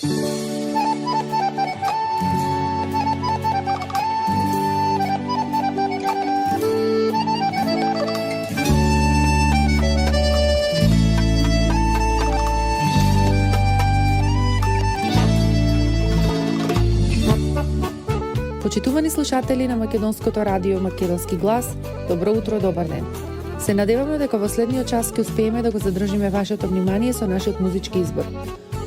Почитувани слушатели на Македонското радио Македонски глас, добро утро, добар ден. Се надеваме дека во следниот час ќе успееме да го задржиме вашето внимание со нашиот музички избор.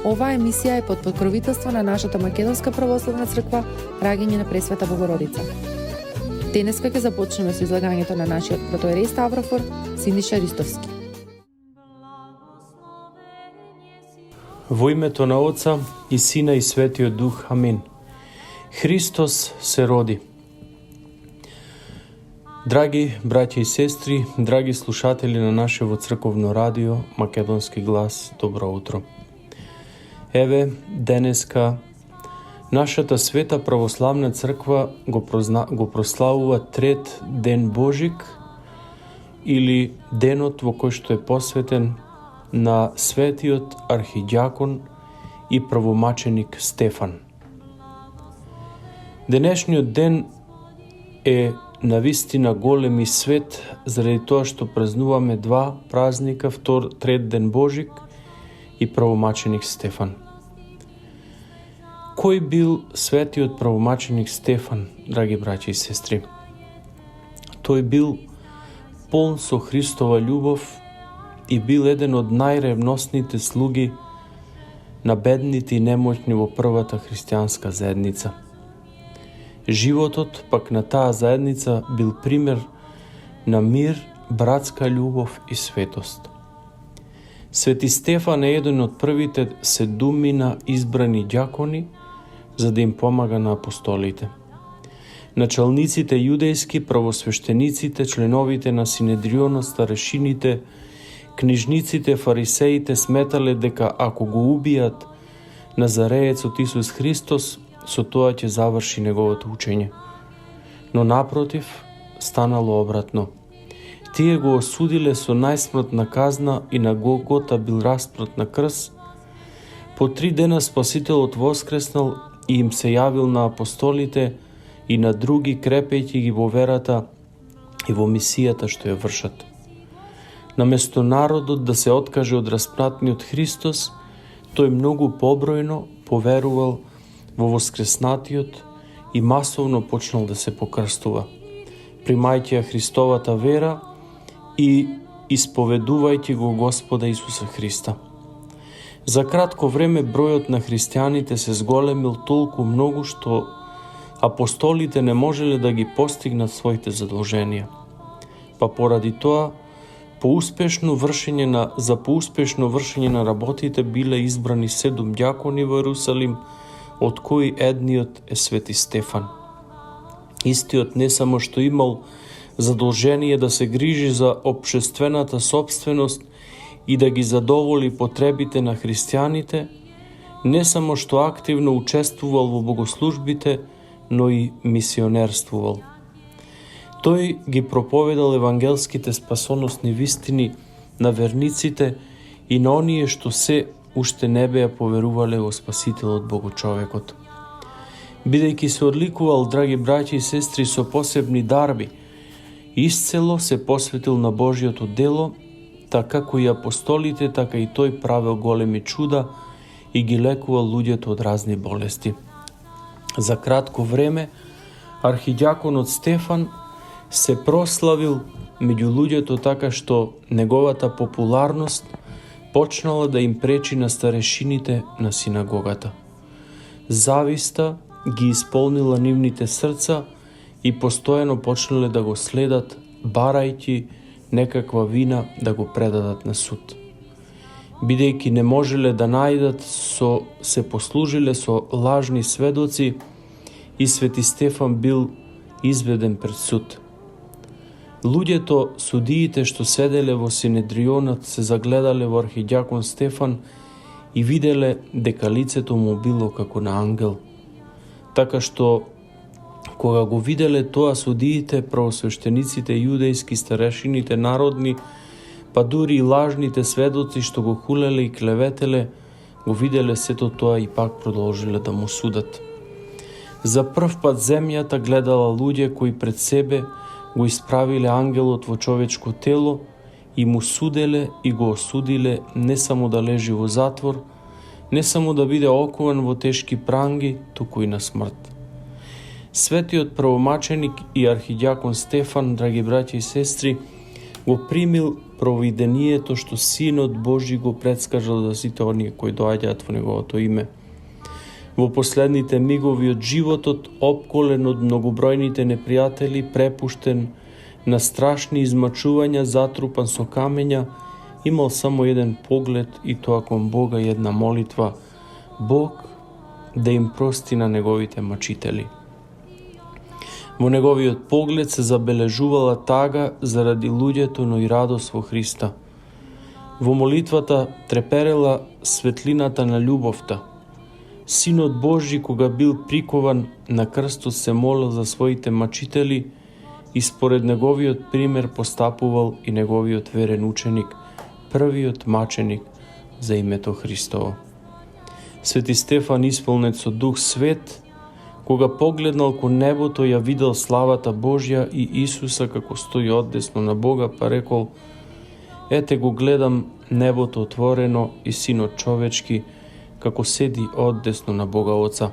Оваа емисија е под покровителство на нашата Македонска православна црква Раѓање на Пресвета Богородица. Денеска ќе започнеме со излагањето на нашиот протоиерей Ставрофор Синиша Ристовски. Во името на Отца и Сина и Светиот Дух. Амин. Христос се роди. Драги браќа и сестри, драги слушатели на нашето црковно радио Македонски глас, добро утро. Еве, денеска нашата света православна црква го прославува трет ден Божик или денот во кој што е посветен на светиот архидјакон и правомаченик Стефан. Денешниот ден е навистина голем и свет заради тоа што празнуваме два празника, трет ден Божик и правомаченик Стефан. Кој бил светиот правомаченик Стефан, драги браќи и сестри? Тој бил полн со Христова љубов и бил еден од најревносните слуги на бедните и немоćни во првата христијанска заедница. Животот пак на таа заедница бил пример на мир, братска љубов и светост. Свети Стефан е еден од првите 7 избрани ѓакони за да им помага на апостолите. Началниците јудејски, правосвештениците, членовите на Синедрионот, старешините, книжниците, фарисеите сметале дека ако го убијат Назареецот Исус Христос, со тоа ќе заврши неговото учење. Но напротив, станало обратно. Тие го осудиле со најсмртна казна и на Голгота бил распнат на крст. По 3 дена Спасителот воскреснал и им се јавил на апостолите и на други, крепејќи ги во верата и во мисијата што ја вршат. Наместо народот да се откаже од распнатниот Христос, тој многу побројно поверувал во воскреснатиот и масовно почнал да се покрстува, примајќи ја Христовата вера и исповедувајќи го Господа Исуса Христа. За кратко време бројот на христијаните се зголемил толку многу што апостолите не можеле да ги постигнат своите задолженија. Па поради тоа, за поуспешно вршење на работите биле избрани 7 ѓакони во Ерусалим, од кои едниот е свети Стефан. Истиот не само што имал задолжение да се грижи за општествената сопственост и да ги задоволи потребите на христијаните, не само што активно учествувал во богослужбите, но и мисионерствувал. Тој ги проповедал евангелските спасоносни вистини на верниците и на оние што се уште не беа поверувале во Спасителот Богочовекот. Бидејќи се одликувал, драги браќи и сестри, со посебни дарби, исцело се посветил на Божјото дело, така како и апостолите, така и тој правел големи чуда и ги лекувал луѓето од разни болести. За кратко време, архидјаконот Стефан се прославил меѓу луѓето така што неговата популарност почнала да им пречи на старешините на синагогата. Зависта ги исполнила нивните срца и постојано почнале да го следат, барајќи некаква вина да го предадат на суд. Бидејќи не можеле да најдат, се послужиле со лажни сведоци и свети Стефан бил изведен пред суд. Луѓето, судиите што седеле во Синедрионот, се загледале во архидјакон Стефан и виделе дека лицето му било како на ангел. Така што, кога го виделе тоа судиите, правосвештениците, јудејски, старешините народни, па дури и лажните сведоци што го хулеле и клеветеле, го виделе сето тоа и пак продолжиле да му судат. За прв пат земјата гледала луѓе кои пред себе го исправиле ангелот во човечко тело и му суделе и го осудиле не само да лежи во затвор, не само да биде окован во тешки пранги, туку и на смрт. Светиот правомаченик и архидјакон Стефан, драги браќа и сестри, го примил провидението што Синот Божи го предскажал за сите оние кои доаѓаат во неговото име. Во последните мигови од животот, опколен од многобројните непријатели, препуштен на страшни измачувања, затрупан со камења, имал само еден поглед и тоа кон Бога и една молитва: Бог да им прости на неговите мачители. Во неговиот поглед се забележувала тага заради луѓето, но и радост во Христа. Во молитвата треперела светлината на љубовта. Синот Божи, кога бил прикован на крстот, се молел за своите мачители и според неговиот пример постапувал и неговиот верен ученик, првиот маченик за името Христово. Свети Стефан, исполнет со Дух Свет, кога погледнал кон небото, ја видел славата Божја и Исуса како стои одесно на Бога, па рекол: Ете го гледам небото отворено и Синот човечки како седи одесно на Бога Оца.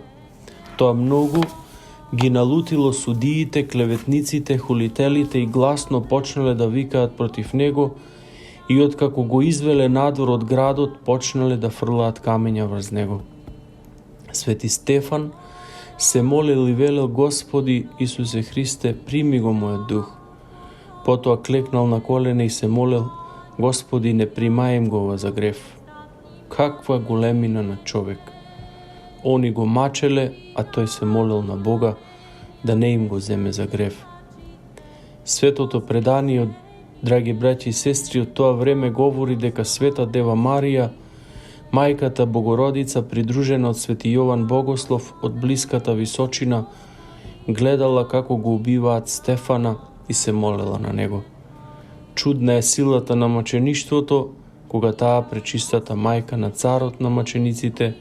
Тоа многу ги налутило судиите, клеветниците, хулителите и гласно почнале да викаат против него и откако го извеле надвор од градот, почнале да фрлаат камења врз него. Свети Стефан се молел и велел: Господи Исусе Христе, прими го мојот дух. Потоа клекнал на колене и се молел: Господи, не примаем го ова за грев. Каква големина на човек! Они го мачеле, а тој се молел на Бога да не им го земе за грев. Светото предание, драги браќи и сестри, од тоа време говори дека Света Дева Марија, мајката Богородица, придружена од Свети Јован Богослов од блиската височина, гледала како го убиваат Стефана и се молела на него. Чудна е силата на мачеништвото, кога таа пречистата мајка на царот на мачениците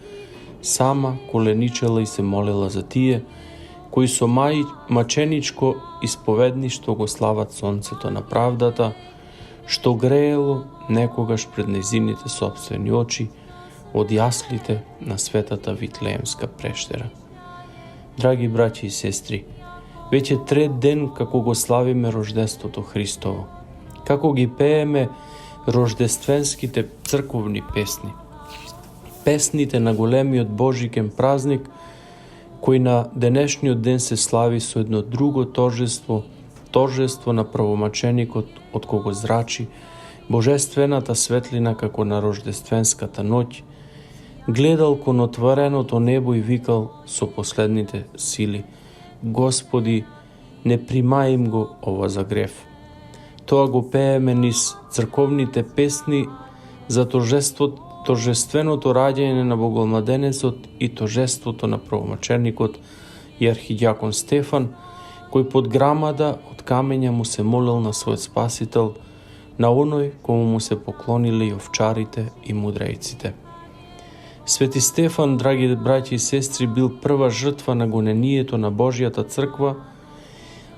сама коленичела и се молела за тие кои со маченичко исповедништво го слават сонцето на правдата, што греело некогаш пред нејзините сопствени очи од јаслите на светата Витлеемска прештера. Драги браќи и сестри, веќе трет ден како го славиме рождеството Христово, како ги пееме рождественските црковни песни. Песните на големиот Божикен празник, кој на денешниот ден се слави со едно друго торжество на правомаченикот, од кого зрачи божествената светлина како на рождественската ноќ, гледал кон отвореното небо и викал со последните сили: Господи, не примај им го ова за грев. Тоа го пееме низ црковните песни за торжественото раѓање на Богомладенецот и торжеството на правомаченикот и архидјакон Стефан, кој под грамада од камења му се молел на својот Спасител, на оној кому му се поклониле и овчарите и мудрејците. Свети Стефан, драги браќи и сестри, бил прва жртва на гонението на Божјата црква,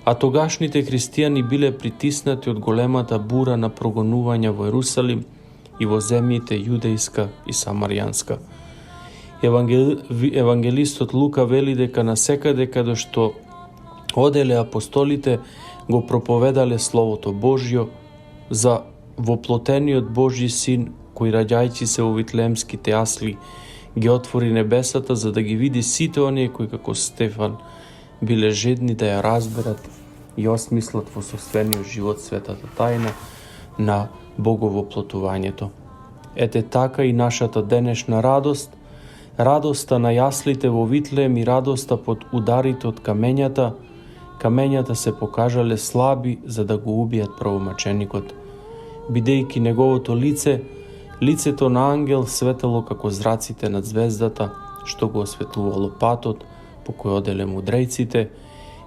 а тогашните христијани биле притиснати од големата бура на прогонување во Ерусалим и во земјите јудејска и самаријанска. Евангелистот Лука вели дека насекаде каде што оделе апостолите, го проповедале Словото Божјо за воплотениот Божји Син, кој раѓајќи се во витлеемските јасли, ги отвори небесата за да ги види сите оние кои како Стефан биле жедни да ја разберат и осмислат во собствениот живот светата тајна на боговоплотувањето. Ете така и нашата денешна радост, радоста на јаслите во Витлеем и радоста под ударите од камењата се покажале слаби за да го убијат правомаченикот, бидејќи неговото лицето на ангел светело како зраците над звездата, што го осветлувало патот по кој оделе мудрејците,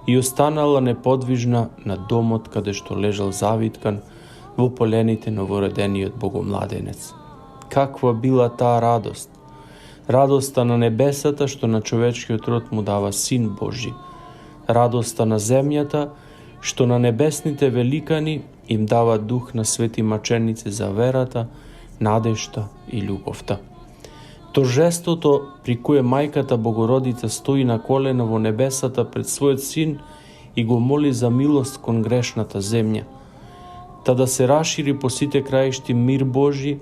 и останала неподвижна на домот каде што лежал завиткан во полените новородениот богомладенец. Каква била таа радост? Радоста на небесата што на човечкиот род му дава Син Божи. Радоста на земјата што на небесните великани им дава дух на свети маченици за верата, надежта и љубовта. Торжеството при кое мајката Богородица стои на колена во небесата пред својот син и го моли за милост кон грешната земја, та да се расшири по сите краишти мир Божи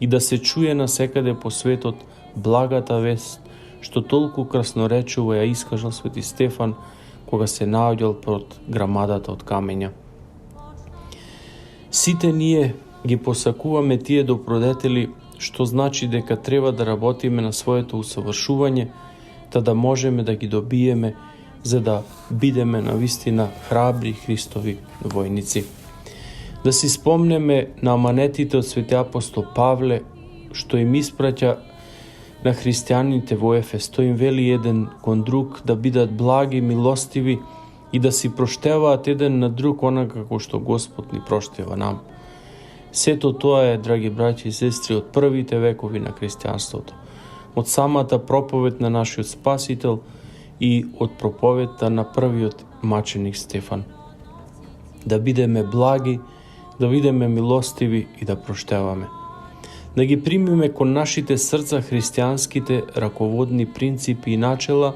и да се чуе насекаде по светот благата вест, што толку красноречиво ја искажал свети Стефан кога се наоѓал пред грамадата од камења. Сите ние ги посакуваме тие добродетели, што значи дека треба да работиме на своето усавршување, та да можеме да ги добиеме, за да бидеме навистина храбри Христови војници. Да си спомнеме на аманетите од свети апостол Павле, што им испраќа на христијаните во Ефес. Тој им вели еден кон друг да бидат благи, милостиви и да си проштеваат еден на друг онака како што Господ ни проштева нам. Сето тоа е, драги браќи и сестри, од првите векови на христијанството, од самата проповед на нашиот Спасител и од проповедта на првиот маченик Стефан. Да бидеме благи, да бидеме милостиви и да проштеваме. Да ги примиме кон нашите срца христијанските раководни принципи и начела,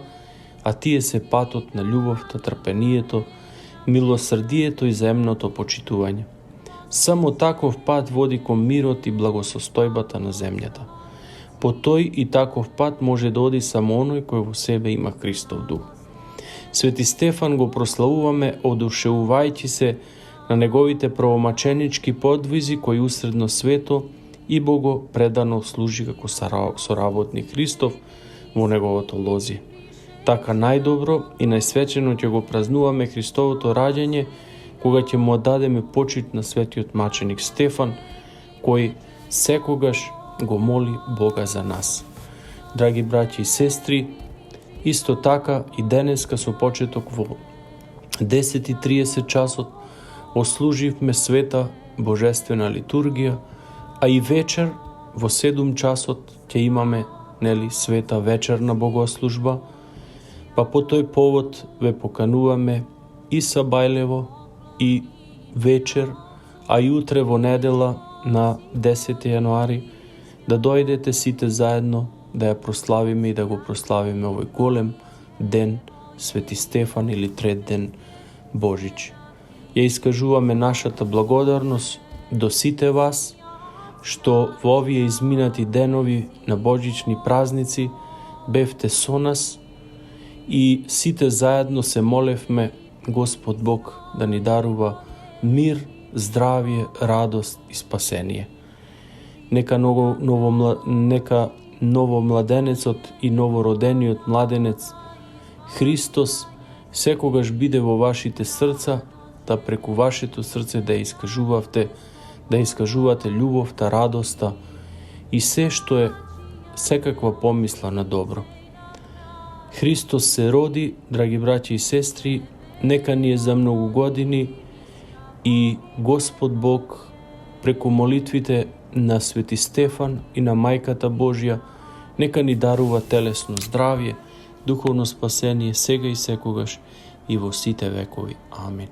а тие се патот на љубовта, трпението, милосрдието и земното почитување. Само таков пат води кон мирот и благосостојбата на земјата. По тој и таков пат може да оди само оној кој во себе има Христов дух. Свети Стефан го прославуваме одушевувајќи се на неговите правомаченички подвизи кои усредно свето и Бого предано служи како соработник Христов во неговото лозие. Така најдобро и најсвечено ќе го празнуваме Христовото раѓање кога ќе му дадеме почит на светиот маченик Стефан, кој секогаш го моли Бога за нас. Драги браќи и сестри, исто така и денеска со почеток во 10:30 часот ослуживме света божествена литургија, а и вечер во 7 часот ќе имаме света вечерна богослужба, па по тој повод ве покануваме и сабајлево и вечер, а и утре во недела на 10 јануари да дојдете сите заедно да ја прославиме и да го прославиме овој голем ден Свети Стефан или трет ден Божич. Ја искажуваме нашата благодарност до сите вас што во овие изминати денови на божични празници бевте со нас и сите заедно се молевме Господ Бог да ни дарува мир, здравје, радост и спасение. Нека новомладенецот и новородениот младенец Христос секогаш биде во вашите срца, да преку вашето срце да искажувате љубовта, радоста и се што е секаква помисла на добро. Христос се роди, драги браќи и сестри, нека ни е за многу години и Господ Бог преку молитвите на Свети Стефан и на Мајката Божја нека ни дарува телесно здравје, духовно спасение сега и секогаш и во сите векови. Амин.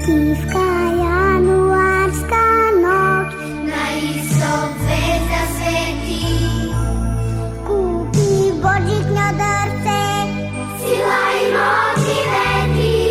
Тивка јануарска ноќ, на исток звезда свети, купи Божјино дрвце, сила и моќ и вети.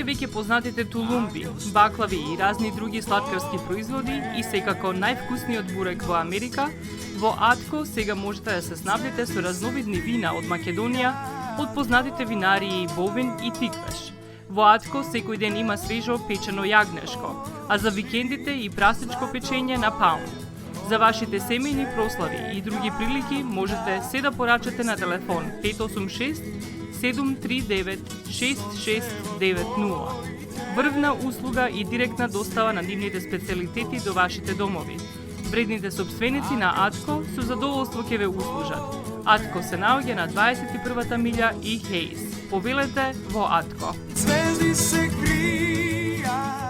веќе познатите тулумби, баклави и разни други сладкарски производи и секако највкусниот бурек во Америка, во Атко сега можете да се снабдите со разновидни вина од Македонија, од познатите винарии Бовин и Тиквеш. Во Атко секој ден има свежо печено јагнешко, а за викендите и прасечко печење на паун. За вашите семејни прослави и други прилики можете се да порачате на телефон 586 739 6690. Врвна услуга и директна достава на нивните специјалитети до вашите домови. Вредните собственици на Атко со задоволство ќе ве услужат. Атко се наоѓа на 21-та милја и Хейс. Повелете во Атко. Звезди се кријат.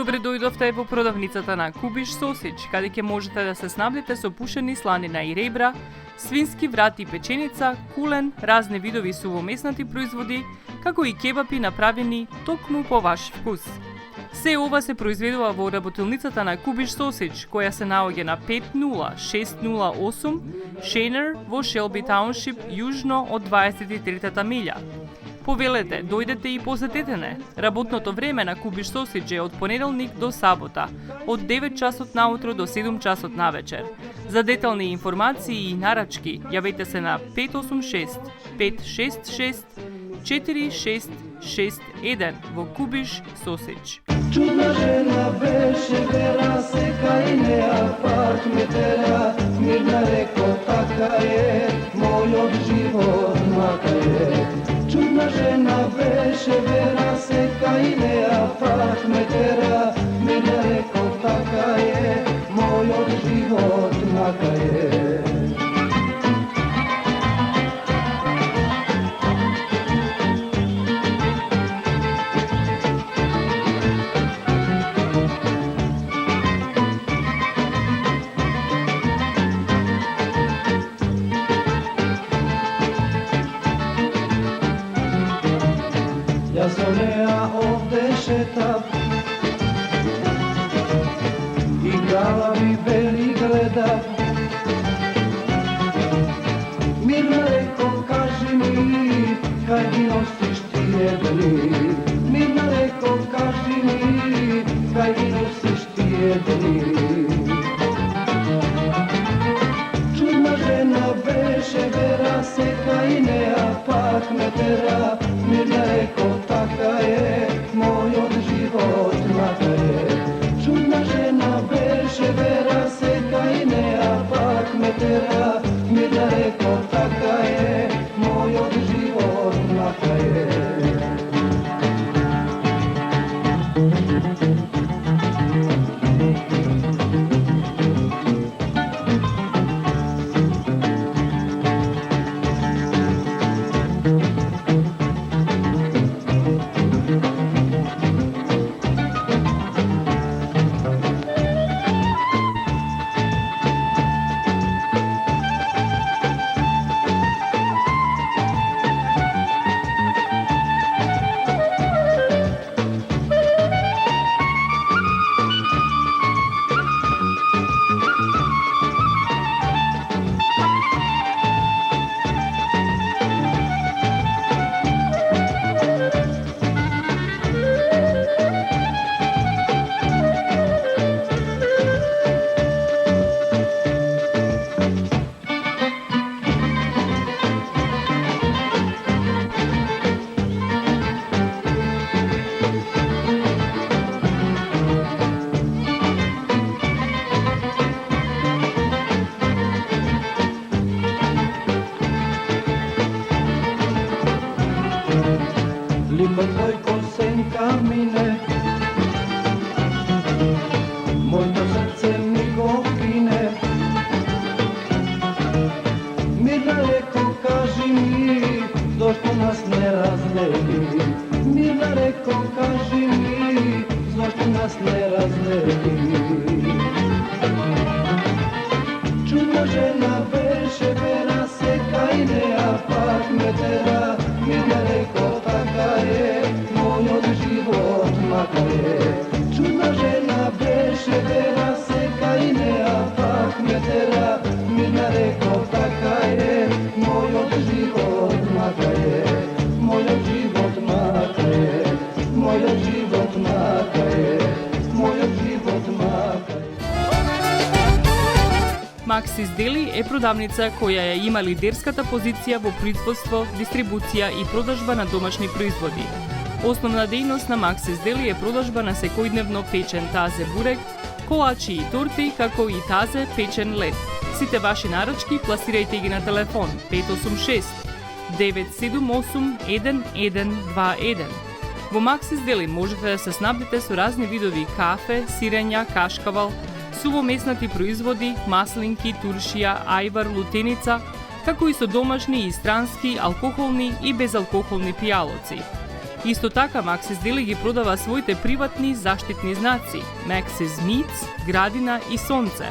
Добре дојдовте во продавницата на Кубиш Сосич, каде ќе можете да се снабдите со пушени сланина и ребра, свински врат и печеница, кулен, разни видови сувомеснати производи, како и кебапи направени токму по ваш вкус. Се ова се произведува во работилницата на Кубиш Сосич, која се наоѓа на 50608 Шенер во Шелби Тауншип, јужно од 23-та милја. Повелете, дојдете и посетете не. Работното време на Кубиш Сосич е од понеделник до сабота, од 9 часот наутро до 7 часот навечер. За детални информации и нарачки, јавете се на 586 566 4661 во Кубиш Сосич. Чудна жена беше, вера се кај неа пак ме тера, мирна реко така е, мојот живот мака е. Чудна жена беше, вера се кај неа пак ме тера, мирна реко така е, мојот живот мака е. Јас со неа овде шетав, играла ми вели гледав. Мирна реко, кажи ми, кај ги носиш тие дни? Мирна реко, кажи ми, кај ги носиш тие дни? Чудна жена беше, вера се кај неа пак ме тера, мирна реко, така е, мојот живот мака е. Чудна жена беше, вера се кај неа пак ме тера, мирна реко, така е, мојот живот мака е. Mirna reko, kaži mi, zašto nas ne razdeli? Mirna reko, kaži mi, zašto nas ne razdeli? Čudna žena beše, vera se kajne, a pak me tera. Mirna reko, taka je, moj od život maka je. Čudna žena beše, vera se kajne, a pak me tera. Mirna reko, taka je, moj od život maka je. Moj od život maka je, moj od život maka je, moj od život maka je. Maxis Deli е продавница која ја има лидерската позиција во производство, дистрибуција и продажба на домашни производи. Основна дејност на Maxis Deli е продажба на секојдневно печен тазе бурек, колачи и торти, како и тазе печен лед. Сите ваши нарачки пласирајте ги на телефон 586 978 1121. Во Maxis Deli можете да се снабдите со разни видови кафе, сирења, кашкавал, сувомеснати производи, маслинки, туршија, ајвар, лутеница, како и со домашни и странски, алкохолни и безалкохолни пијалоци. Исто така Maxis Deli ги продава своите приватни заштитни знаци Maxis Meats, Градина и Сонце.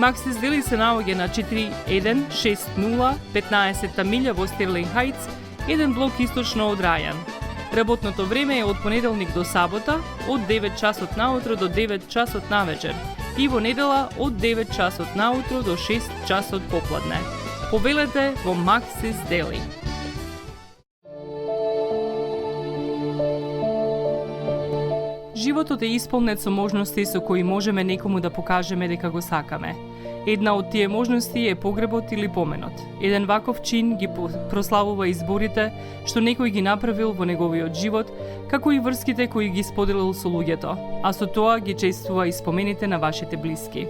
Maxis Deli се наоѓа на 4160 15-та милја во Стерлинг Хајтс, еден блок источно од Рајан. Работното време е од понеделник до сабота, од 9 часот наутро до 9 часот навечер и во недела од 9 часот наутро до 6 часот попладне. Повелете во Maxis Deli. Животот е исполнет со можности со кои можеме некому да покажеме дека го сакаме. Една од тие можности е погребот или поменот. Еден ваков чин ги прославува изборите што некој ги направил во неговиот живот, како и врските кои ги споделил со луѓето, а со тоа ги чествува и спомените на вашите блиски.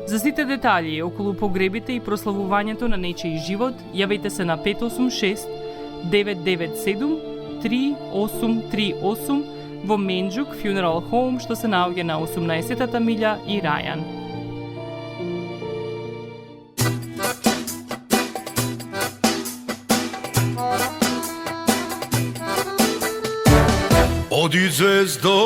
За сите детали околу погребите и прославувањето на нечиј живот, јавете се на 586 997 3838 во Менџук Funeral Home, што се наоѓа на 18-та милја и Рајан. Оди звездо,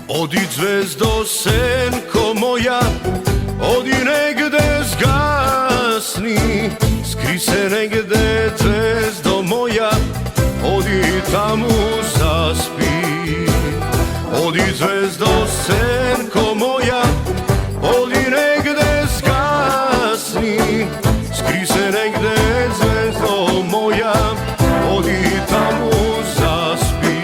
оди звездо, сенко моја, оди негде згасни, скри се негде, звездо моја, оди таму заспи. Оди звездо, сенко моја, оди негде згасни, скри се негде, звездо моја, оди таму заспи.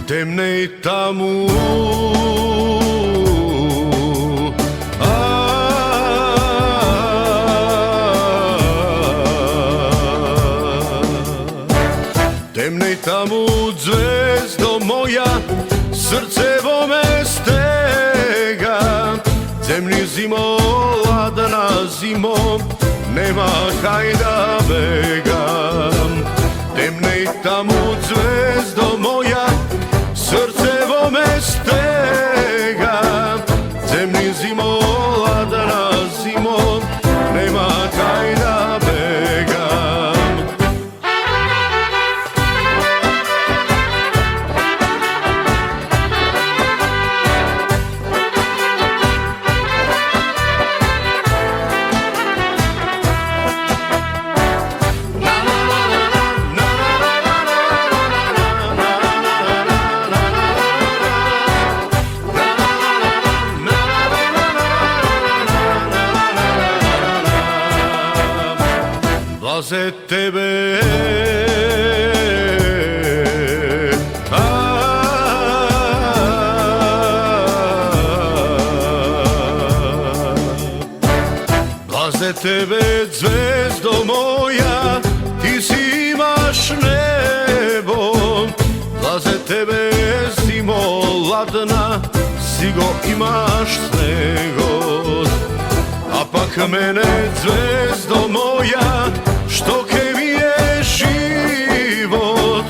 Темне таму, темне таму, звездо моја, срце во ме стега. Земни зимо, ладна зимо, нема кај да бегам. Темне таму, звездо моја, срце во ме стега. Земни зимо, ладна зимо, нема кај да бегам. Blaze tebe, tebe, zvezdo moja, ti si imaš nebo. Za tebe zimo ladna, sigo imaš snegod. A pak mene, zvezdo moja, što ke mi je život.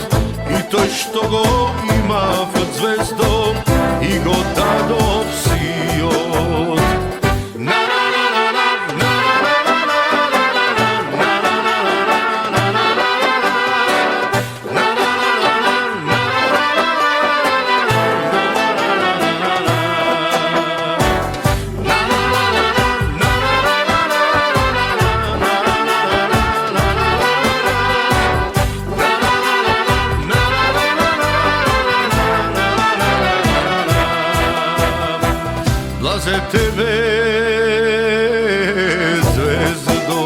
I to što go ima v zvezdo, i go dado si od. Za tebe, zvezdo.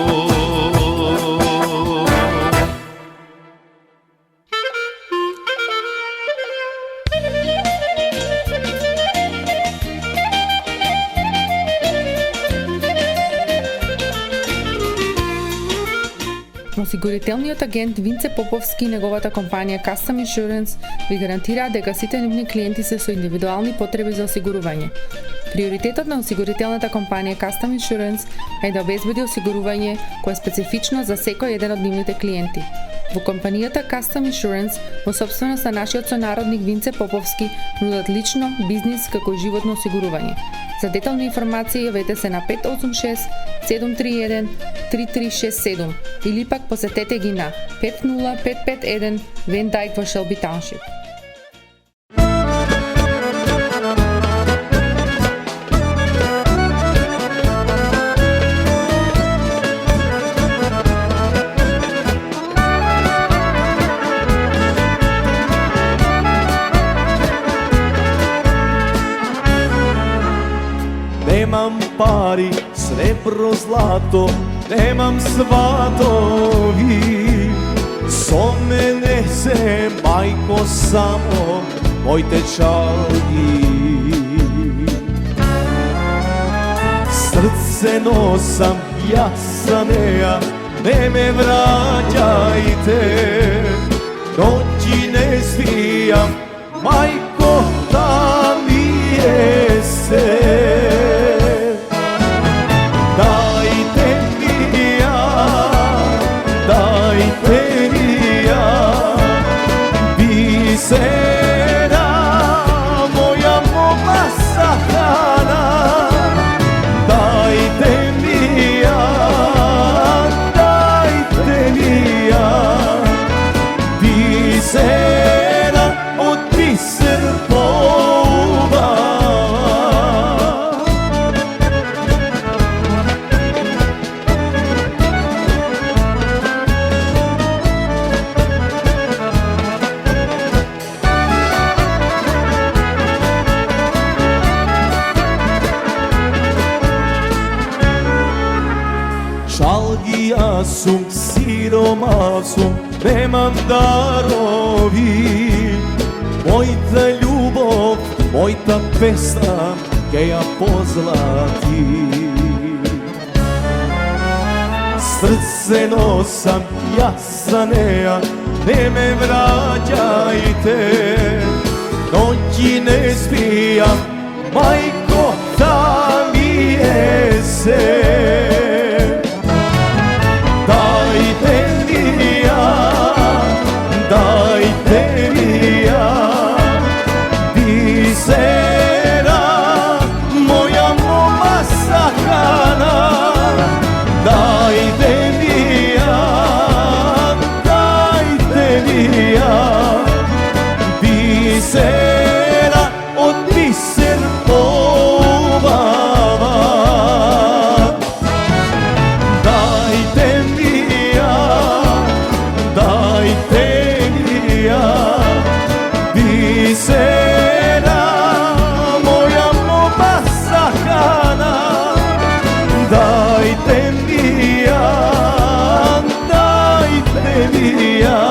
Осигурителниот агент Винце Поповски и неговата компанија Custom Insurance ви гарантираат дека сите нивни клиенти се со индивидуални потреби за осигурување. Приоритетот на осигурителната компанија Custom Insurance е да обезбеди осигурување кое е специфично за секој еден од нивните клиенти. Во компанијата Custom Insurance, во собственост на нашиот сонародник Винце Поповски, нудат лично, бизнис како и животно осигурување. За детални информации јавете се на 586 731 3367 или пак посетете ги на 50551 Van Dyke во Shelby Township. Nemam pari, srebro, zlato, nemam svatovi. So mene se, majko, samo mojte čalgi. Srce nosam, ja sam ja, ne me vraćajte. Noći ne spijam, majko, da mi je se. Bisera, moja moma sahrana, dajte mi ja, bisera od biser pova. Šalgija sum, siroma sum, nemam darovi. Mojta ljubov, mojta pesma, ke ja pozlati. Srce nosam, ja sam ja, ne me vraćajte. Noći ne spijam, majko, da mi je se. Dajte mi ja, bisera, moja moma sahrana. Dajte mi ja, bisera od biser povava. Dajte mi ja, bisera, moja moma sahrana. Dajte mi ja,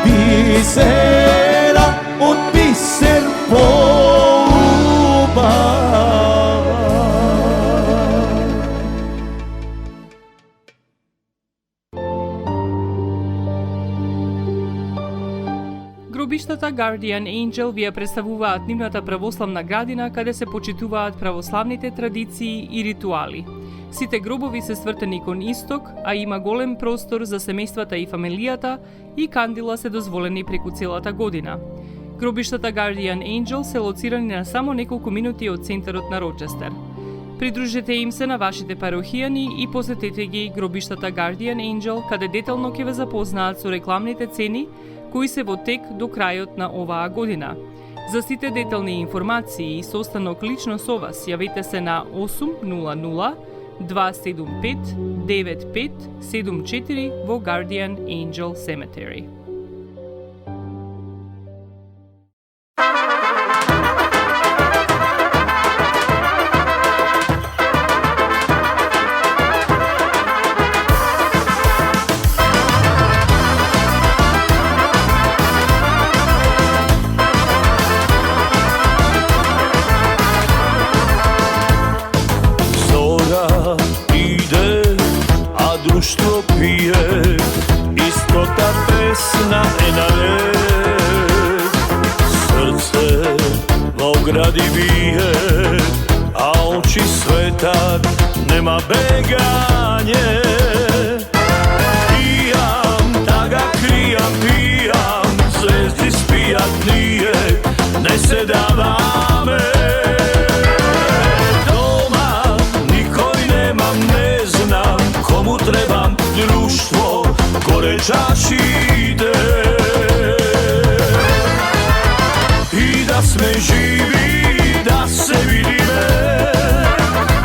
bisera od biser povava. Гробиштата Guardian Angel ви ја представуваат нивната православна градина каде се почитуваат православните традиции и ритуали. Сите гробови се свртени кон исток, а има голем простор за семејствата и фамилијата и кандила се дозволени преку целата година. Гробиштата Guardian Angel се лоцирани на само неколку минути од центарот на Рочестер. Придружете им се на вашите парохијани и посетете ги гробиштата Guardian Angel, каде детално ќе ве запознаат со рекламните цени кои се во тек до крајот на оваа година. За сите детални информации и состанок лично со вас, јавете се на 800 275 9574 во Guardian Angel Cemetery. Društvo pije, istota pesna e na red. Srce vo gradi bije, a oči svetak nema beganje. Pijam, da ga krijam, pijam, zvezdi spijat nije, ne se dava me. Doma nikoj nemam, ne znam komu trebam društvo gore čašite. I da sme živi, da se vidime,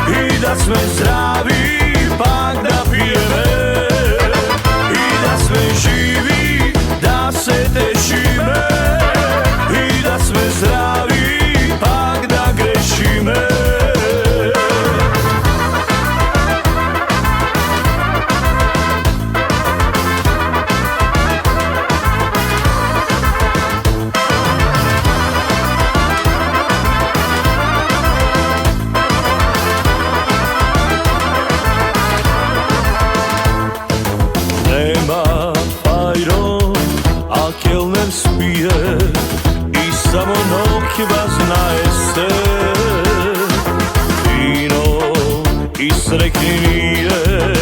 i da sme zdravi, pak da pijeme. I da sme živi, da se tešime, i da sme zdravi, pak da grešime. Spije i samo noćva znaje se. Vino i srećnije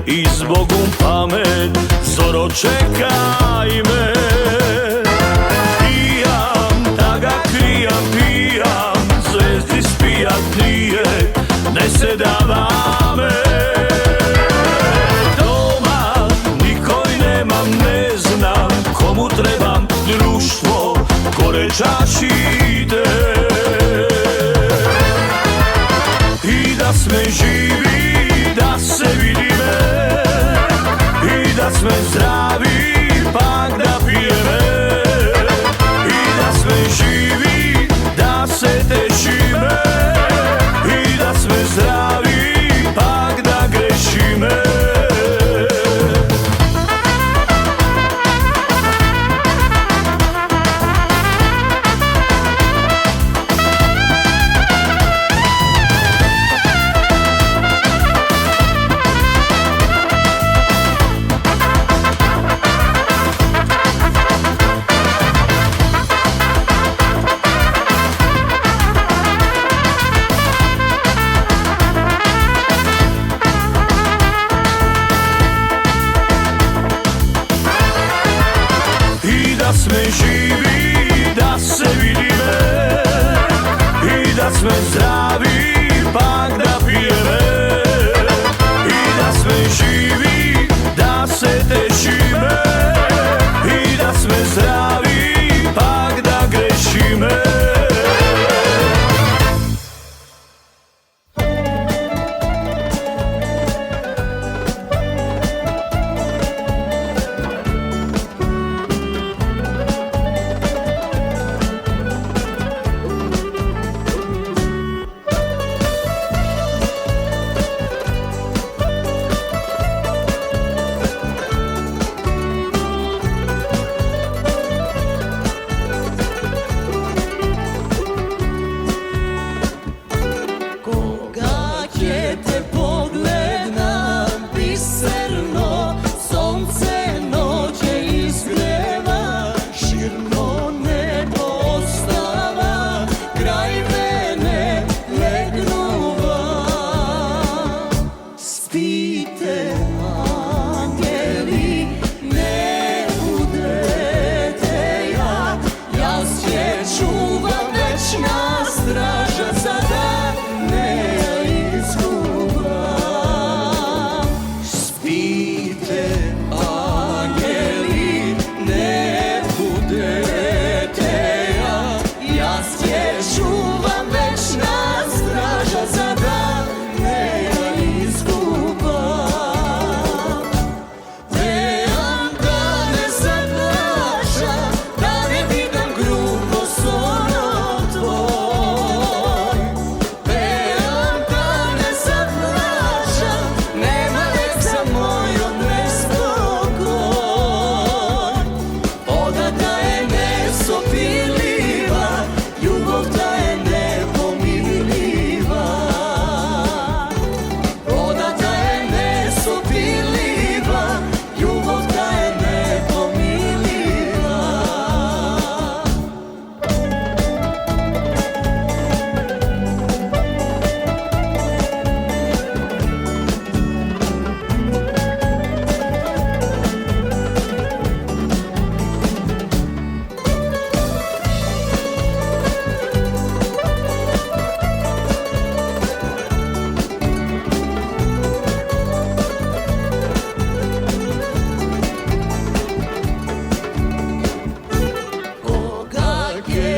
i zbogom pamet, zoro čekaj me. Pijam, da ga krijam, pijam, zvezdi spijat nije, ne se dava me. Doma nikoj nemam, ne znam komu trebam društvo gore čašite. I da sme živi, da se vidime, i da sme zdravi, pak da pijeme. I da sme živi, da se tešime, i da sme zdravi, pak da grešime.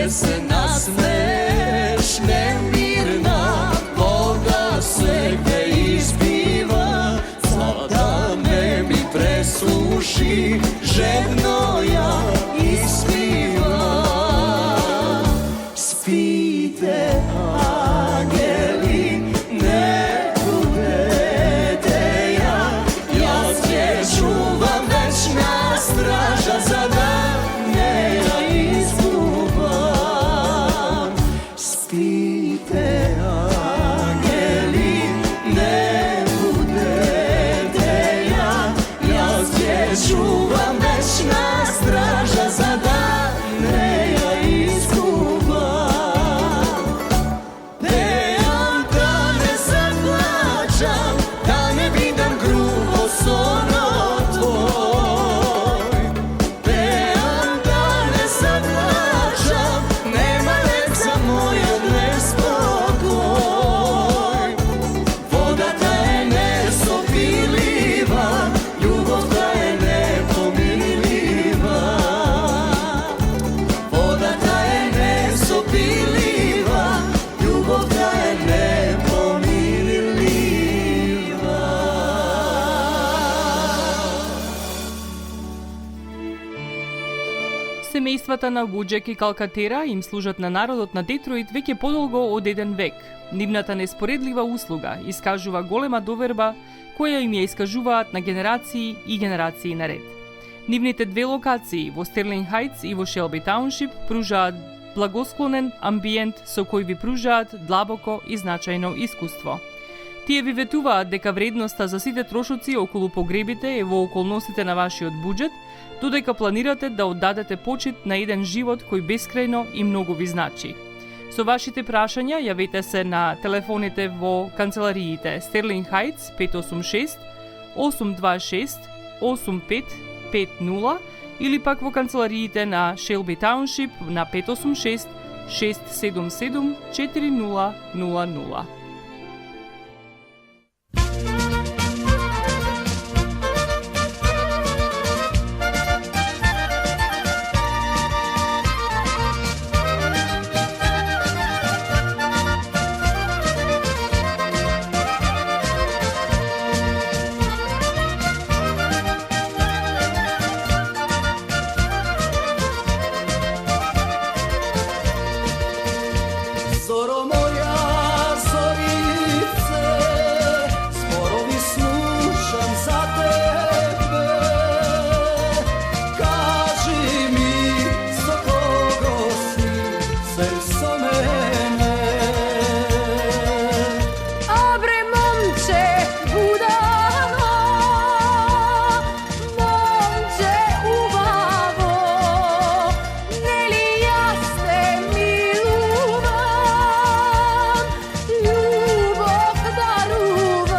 me se nasmeš, nemirna voda se gde izbiva, sada me mi presuši, žedno ja ispivam. Spite angeli, ne budete ja, ja te čuvam, večna straža za dane ja izgubam. Spite angeli, ne budete ja, ja te čuvam, večna straža za dane ja izgubam. Pejam da ne zaplačam, da ne vidim grubo sono tvoj. Pejam da ne zaplačam, nema leca moja nespokoj. Voda ta je nesopiliva, ljubov ta je nepomiljiva. Voda ta je nesopiliva, ljubov ta je nepomiljiva. Семејствата на Вуџек и Калкатера им служат на народот на Детройт веќе подолго од еден век. Нивната неспоредлива услуга искажува голема доверба која им ја искажуваат на генерации и генерации наред. Нивните две локации во Стерлинг Хајтс и во Шелби Тауншип пружаат благосклонен амбиент со кој ви пружаат длабоко и значајно искуство. Тие ви ветуваат дека вредноста за сите трошоци околу погребите е во околностите на вашиот буџет, додека планирате да оддадете почит на еден живот кој бескрајно и многу ви значи. Со вашите прашања јавете се на телефоните во канцелариите Стерлинг Хајтс 586 826 8550 или пак во канцелариите на Шелби Тауншип на 586 677 4000. Zoro moja, zorice, zborovi slušam za tebe. Kaži mi za kogo si, srce mene. Abre momče budano, momče ubavo, ne li ja se miluvam, ljubov daruvam.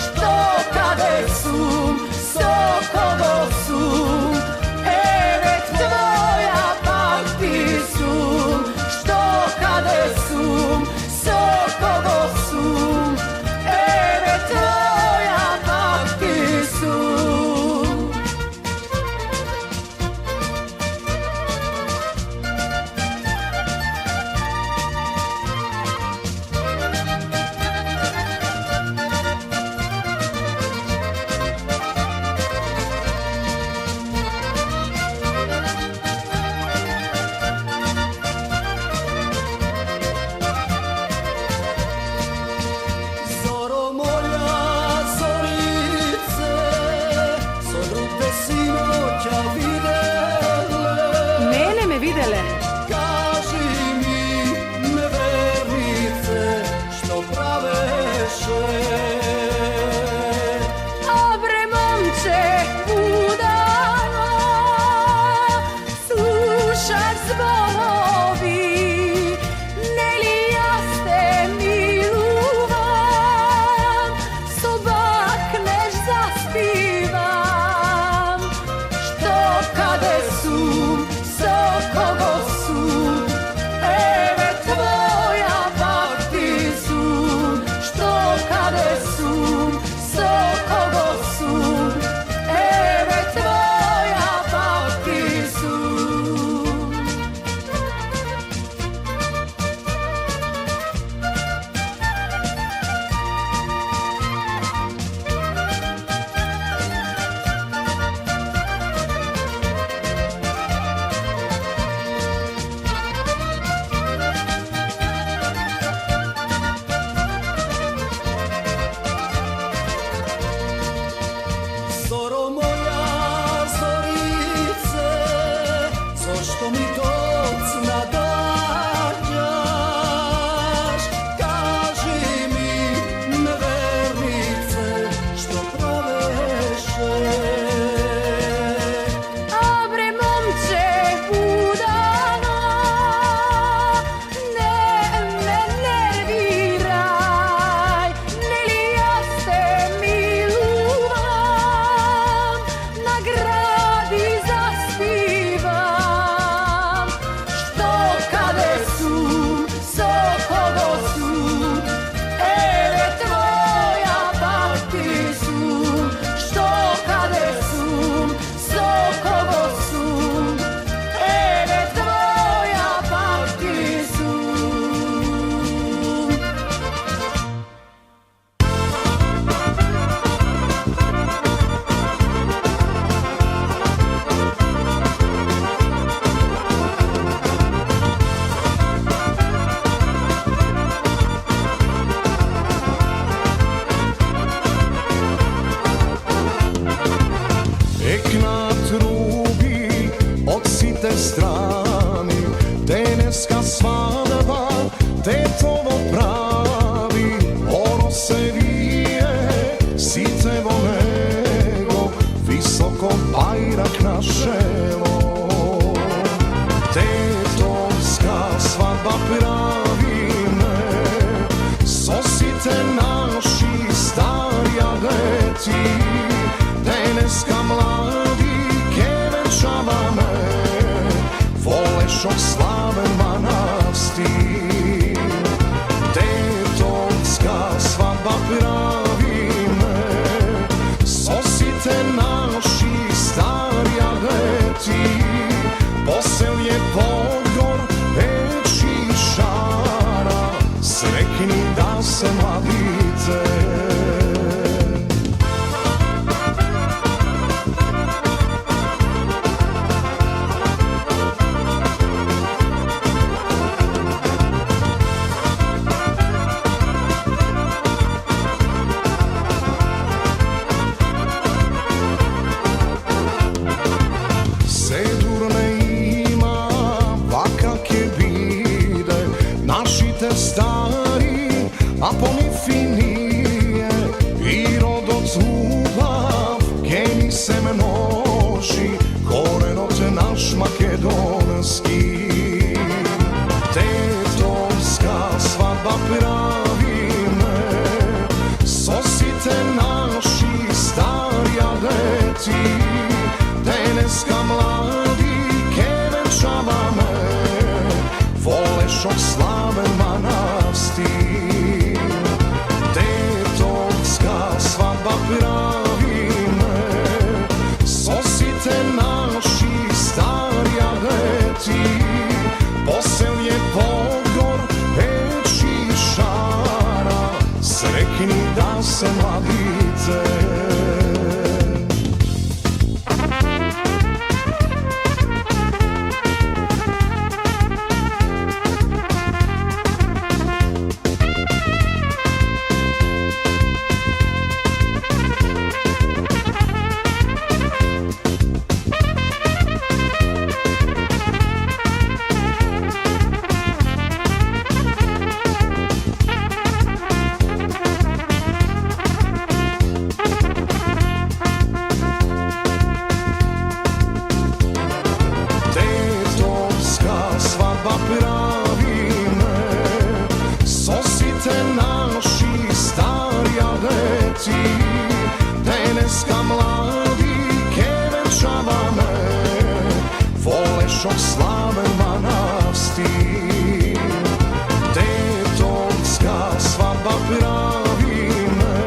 Što kade sum, so kogo sum, evet tvoja pak ti sum. Što kade sum, so kogo sum, evet tvoja pak ti sum. Zoro moja, zorice, sodrute sinoća videle. Mene me videle. Kaži mi, nevernice, što praveše. Abre momče budano, slušaš zborovi, ne li ja ste miluvam, sobakneš zaspivam. Što kade sum, so kogo sum, evet tvoja pak ti sum. Što kade sum, so kogo sum, evet tvoja pak ti sum. Zašto mi doc nagađaš? Kaži mi, nevernice, što praveše? Abre momče udana, ne me nerviraj, ne li ja se milujem, na gradi zaspivam. Što kade su, sokovo su, ere tvoja bakti su. Što kade su, sokovo su, ere tvoja bakti su. Ek na trubi od site strani, teneska svadba, tetovo pravi, ono se vije, sitevo nego, visoko bajrak na čelo. Tetovska svadba pravi me, sosite naši starja deti, Deneska mladi kevenčava me, volešo slaven manastir. Tetovska svadba pravi me, sosite naši starja deti, poselje Podgor, Peći Šara, srekni da se mladite. Sedurne ima, vakake bide, našite stari, a ponifinije, i rodot ljubav, geni se množi, korenot naš makedonski. Tetovska svadba pravi me, sosite naši starja deti, Deneska mladi kevenčava me, volešo slaven manastir. Tetovska svadba pravi me, sosite naši starja deti, poselje Podgor, Peći Šara, srekni da se mladite. Pravi me, sosite naši starja deti, Deneska mladi kevenčava me, volešo slaven manastir. Tetovska svadba pravi me,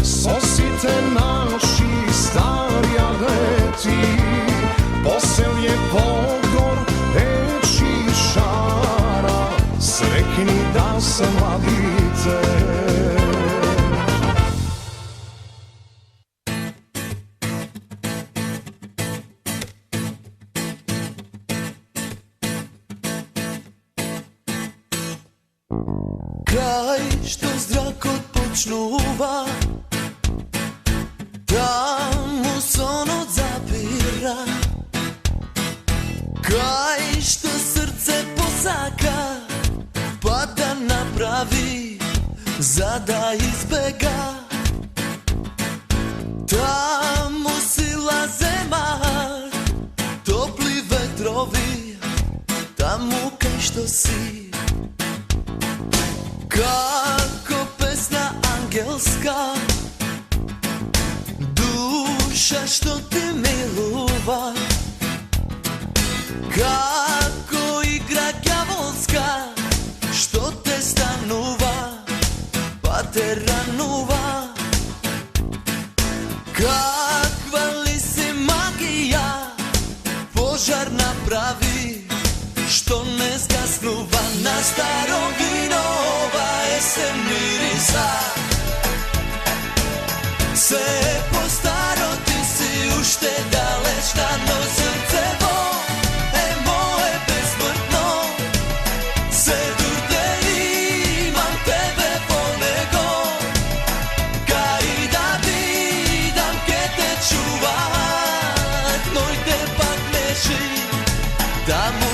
sosite naši starja deti, poselje Podgor, Peći Šara, srekni da se mladite. Kraj što zrakot počnuva, da mu sonot zapira, Kaj što srce posaka, pa da napravi, za da izbega. Tamo silaze mar, topli vetrovi, tamo kaj što si. Kako pesna angelska, duša što ti miluva. Kako igra đavolska, što te stanuva, pa te ranuva. Kakva li si magija, požar napravi, što ne zgasnuva. Na staro vino ova jesen mirisa, sve po staro ti si uštedalešna, no srce moje bezsmrtno, se durde imam tebe ponego, kaj da vidam ke te čuvat, noj te pak neži, da mu